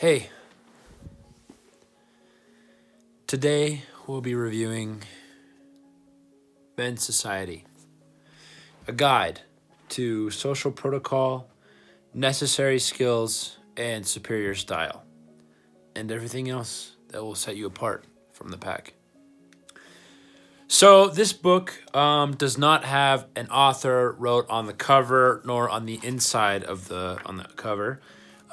Hey, today we'll be reviewing Men's Society, a guide to social protocol, necessary skills, and superior style, and everything else that will set you apart from the pack. So this book does not have an author wrote on the cover nor on the inside of the on the cover.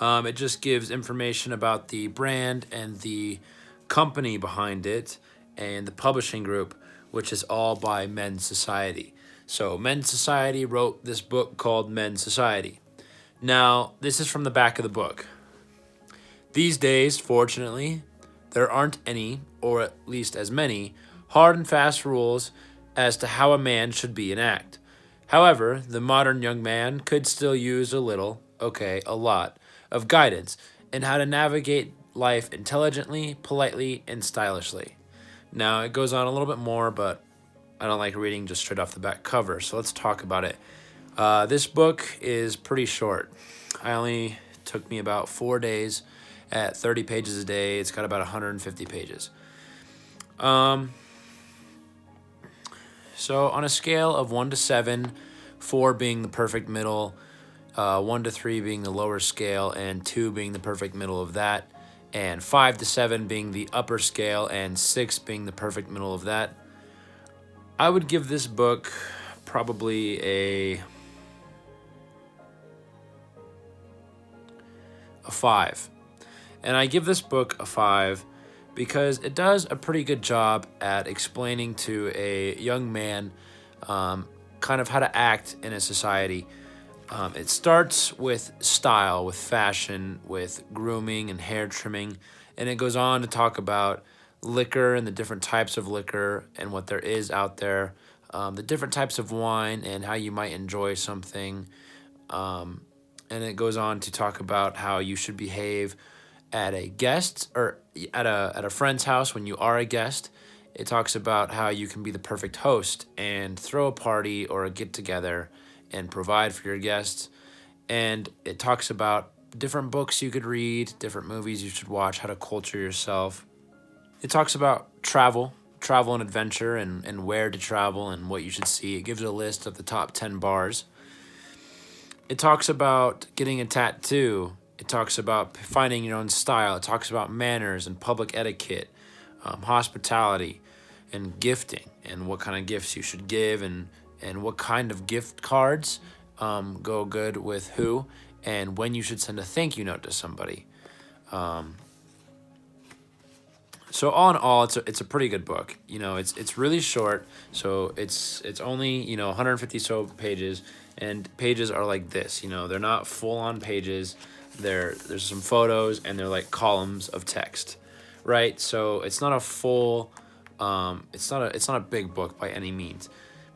It just gives information about the brand and the company behind it and the publishing group, which is all by Men's Society. So Men's Society wrote this book called Men's Society. Now, this is from the back of the book. These days, fortunately, there aren't any, or at least as many, hard and fast rules as to how a man should be and act. However, the modern young man could still use a little, okay, a lot, of guidance in how to navigate life intelligently, politely, and stylishly. Now, it goes on a little bit more, but I don't like reading just straight off the back cover, so let's talk about it. This book is pretty short. I only took me about 4 days at 30 pages a day. It's got about 150 pages. So on a scale of 1 to 7, 4 being the perfect middle, 1 to 3 being the lower scale, and 2 being the perfect middle of that, and 5 to 7 being the upper scale, and 6 being the perfect middle of that, I would give this book probably a 5. And I give this book a 5 because it does a pretty good job at explaining to a young man kind of how to act in a society. It starts with style, with fashion, with grooming and hair trimming, and it goes on to talk about liquor and the different types of liquor and what there is out there, the different types of wine and how you might enjoy something. And it goes on to talk about how you should behave at a guest or at a friend's house when you are a guest. It talks about how you can be the perfect host and throw a party or a get together and provide for your guests. And it talks about different books you could read, different movies you should watch, how to culture yourself. It talks about travel and adventure and where to travel and what you should see. It gives a list of the top 10 bars. It talks about getting a tattoo. It talks about finding your own style. It talks about manners and public etiquette, hospitality, and gifting, and what kind of gifts you should give, and what kind of gift cards go good with who, and when you should send a thank you note to somebody. So all in all, it's a pretty good book. You know, it's really short, so it's only 150 so pages, and pages are like this. You know, they're not full on pages. There's some photos and they're like columns of text, right? So it's not a full, it's not a big book by any means.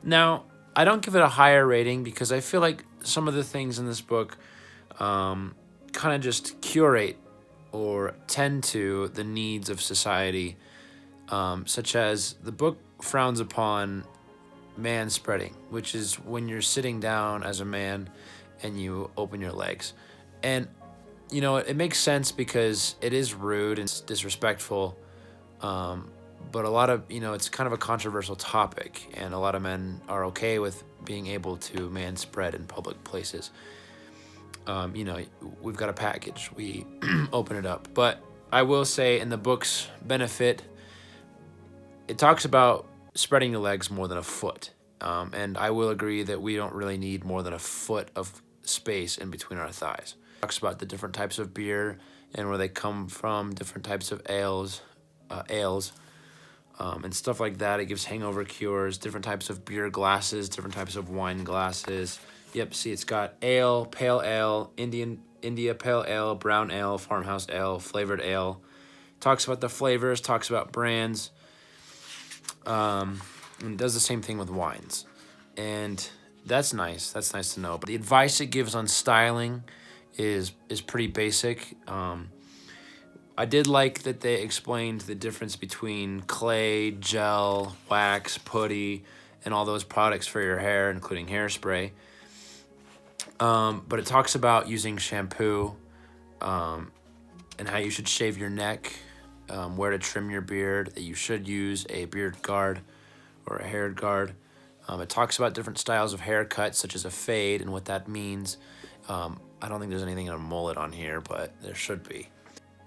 Now I don't give it a higher rating because I feel like some of the things in this book, kind of just curate or tend to the needs of society, such as the book frowns upon man spreading, which is when you're sitting down as a man and you open your legs. And, it makes sense because it is rude and disrespectful, but a lot of, it's kind of a controversial topic, and a lot of men are okay with being able to man spread in public places. We've got a package. We open it up. But I will say in the book's benefit, it talks about spreading the legs more than a foot. And I will agree that we don't really need more than a foot of space in between our thighs. It talks about the different types of beer and where they come from, different types of ales, and stuff like that. It gives hangover cures, different types of beer glasses, different types of wine glasses. Yep, see, it's got ale, pale ale, India pale ale, brown ale, farmhouse ale, flavored ale. Talks about the flavors, talks about brands, and does the same thing with wines. And that's nice. That's nice to know. But the advice it gives on styling is pretty basic. I did like that they explained the difference between clay, gel, wax, putty, and all those products for your hair, including hairspray. But it talks about using shampoo, and how you should shave your neck, where to trim your beard, that you should use a beard guard or a hair guard. It talks about different styles of haircuts, such as a fade and what that means. I don't think there's anything on a mullet on here, but there should be.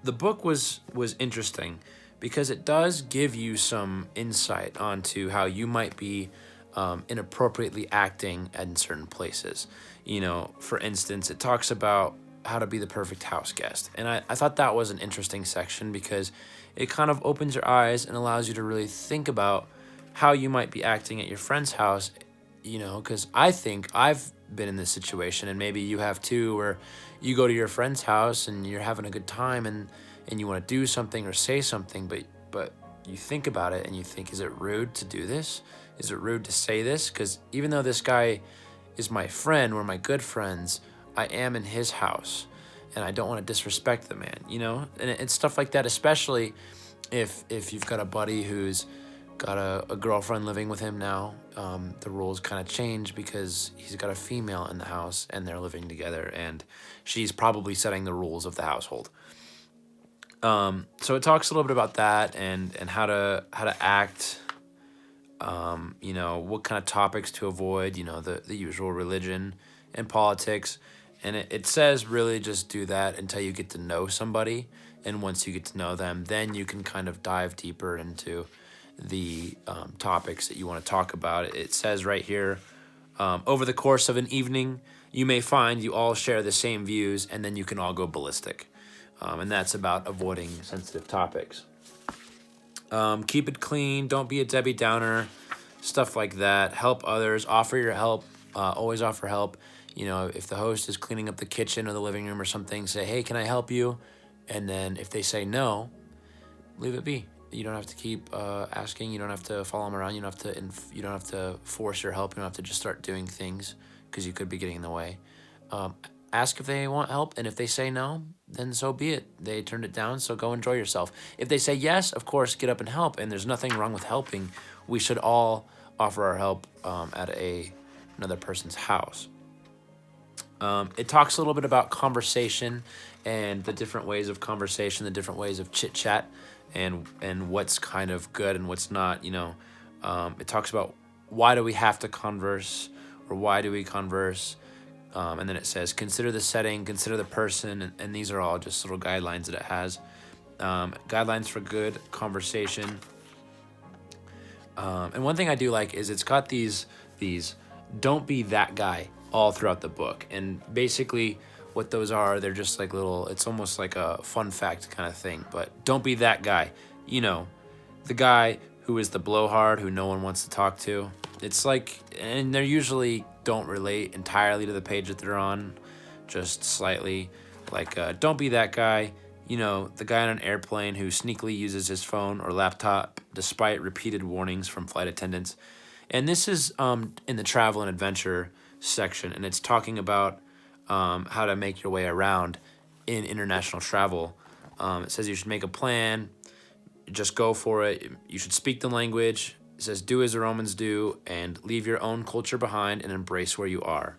The book was interesting because it does give you some insight onto how you might be inappropriately acting in certain places. You know, for instance, it talks about how to be the perfect house guest. And I thought that was an interesting section because it kind of opens your eyes and allows you to really think about how you might be acting at your friend's house, you know, because I think I've been in this situation, and maybe you have too, where you go to your friend's house and you're having a good time, and you want to do something or say something, but you think about it and you think, is it rude to do this? Is it rude to say this? Because even though this guy is my friend, we're my good friends, I am in his house, and I don't want to disrespect the man, you know? And it's stuff like that, especially if you've got a buddy who's got a girlfriend living with him now. The rules kind of change because he's got a female in the house and they're living together, and she's probably setting the rules of the household. So it talks a little bit about that and how to act, you know, what kind of topics to avoid, you know, the usual religion and politics. And it says really just do that until you get to know somebody. And once you get to know them, then you can kind of dive deeper into the topics that you want to talk about. It says right here, over the course of an evening, you may find you all share the same views, and then you can all go ballistic. And that's about avoiding sensitive topics. Keep it clean. Don't be a Debbie Downer. Stuff like that. Help others. Offer your help. Always offer help. You know, if the host is cleaning up the kitchen or the living room or something, say, hey, can I help you? And then if they say no, leave it be. You don't have to keep asking. You don't have to follow them around. You don't have to force your help. You don't have to just start doing things because you could be getting in the way. Ask if they want help, and if they say no, then so be it. They turned it down, so go enjoy yourself. If they say yes, of course, get up and help, and there's nothing wrong with helping. We should all offer our help at another person's house. It talks a little bit about conversation and the different ways of conversation, the different ways of chit-chat, and what's kind of good and what's not, you know. It talks about why do we have to converse, or why do we converse, and then it says consider the setting, consider the person, and these are all just little guidelines that it has. Guidelines for good conversation. And one thing I do like is it's got these don't be that guy all throughout the book, and basically what those are, they're just like little, it's almost like a fun fact kind of thing, but don't be that guy. You know, the guy who is the blowhard who no one wants to talk to. It's like, and they usually don't relate entirely to the page that they're on, just slightly. Like, don't be that guy. You know, the guy on an airplane who sneakily uses his phone or laptop despite repeated warnings from flight attendants. And this is in the travel and adventure section, and it's talking about how to make your way around in international travel. It says you should make a plan, just go for it. You should speak the language. It says do as the Romans do and leave your own culture behind and embrace where you are.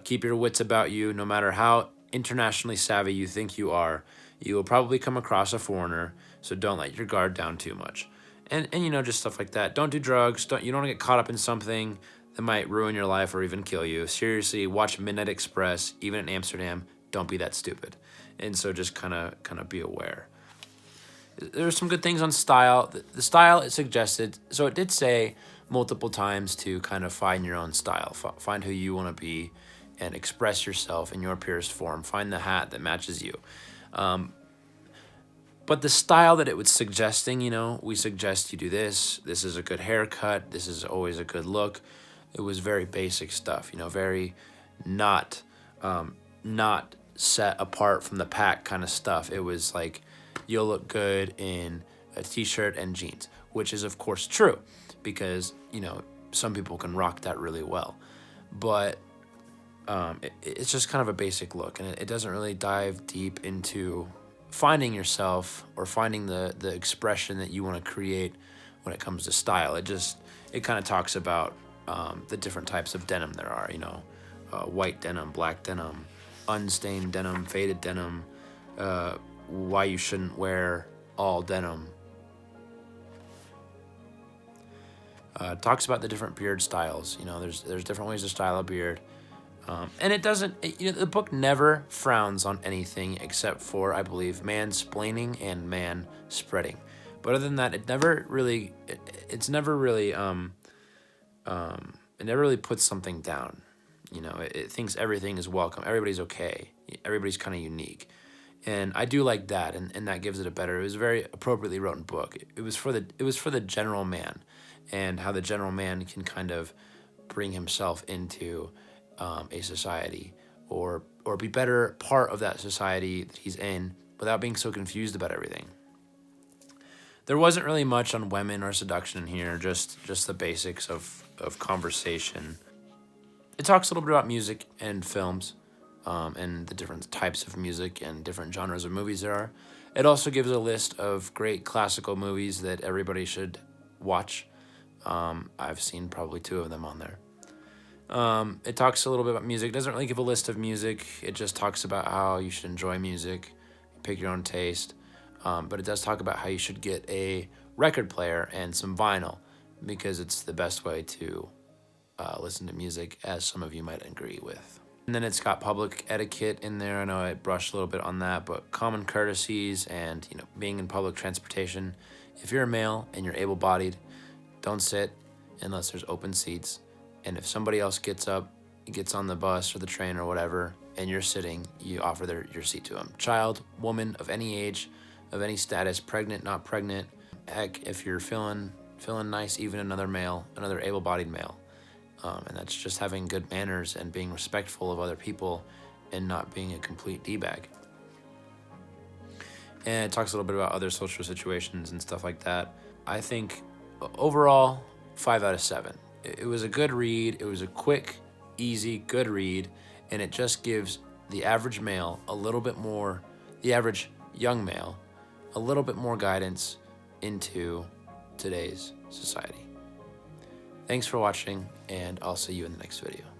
Keep your wits about you. No matter how internationally savvy you think you are, you will probably come across a foreigner, so don't let your guard down too much. And you know, just stuff like that. Don't do drugs. You don't want to get caught up in something that might ruin your life or even kill you. Seriously, watch Midnight Express, even in Amsterdam. Don't be that stupid. And so just kind of be aware. There's some good things on style. The style it suggested, so it did say multiple times to kind of find your own style. Find who you want to be and express yourself in your purest form. Find the hat that matches you. But the style that it was suggesting, you know, we suggest you do this. This is a good haircut. This is always a good look. It was very basic stuff, you know, very not set apart from the pack kind of stuff. It was like, you'll look good in a t-shirt and jeans, which is of course true because, you know, some people can rock that really well. But it's just kind of a basic look, and it doesn't really dive deep into finding yourself or finding the expression that you want to create when it comes to style. It kind of talks about the different types of denim there are, you know, white denim, black denim, unstained denim, faded denim, why you shouldn't wear all denim. Talks about the different beard styles. You know, there's different ways to style a beard. And it doesn't, the book never frowns on anything except for, I believe, mansplaining and man spreading. But other than that, it never really, it never really puts something down. You know, it thinks everything is welcome. Everybody's okay. Everybody's kind of unique. And I do like that, and that gives it a better. It was a very appropriately written book. It was for the general man, and how the general man can kind of bring himself into a society, or be better part of that society that he's in without being so confused about everything. There wasn't really much on women or seduction in here, just the basics of conversation. It talks a little bit about music and films, and the different types of music and different genres of movies there are. It also gives a list of great classical movies that everybody should watch. I've seen probably 2 of them on there. It talks a little bit about music. It doesn't really give a list of music. It just talks about how you should enjoy music, pick your own taste. But it does talk about how you should get a record player and some vinyl, because it's the best way to listen to music, as some of you might agree with. And then it's got public etiquette in there. I know I brushed a little bit on that, but common courtesies and, being in public transportation. If you're a male and you're able-bodied, don't sit unless there's open seats. And if somebody else gets up, gets on the bus or the train or whatever, and you're sitting, you offer your seat to them. Child, woman of any age, of any status, pregnant, not pregnant. Heck, if you're feeling nice, even another able-bodied male. And that's just having good manners and being respectful of other people and not being a complete D-bag. And it talks a little bit about other social situations and stuff like that. I think overall, 5 out of 7. It was a good read. It was a quick, easy, good read. And it just gives the average male the average young male, a little bit more guidance into today's society. Thanks for watching, and I'll see you in the next video.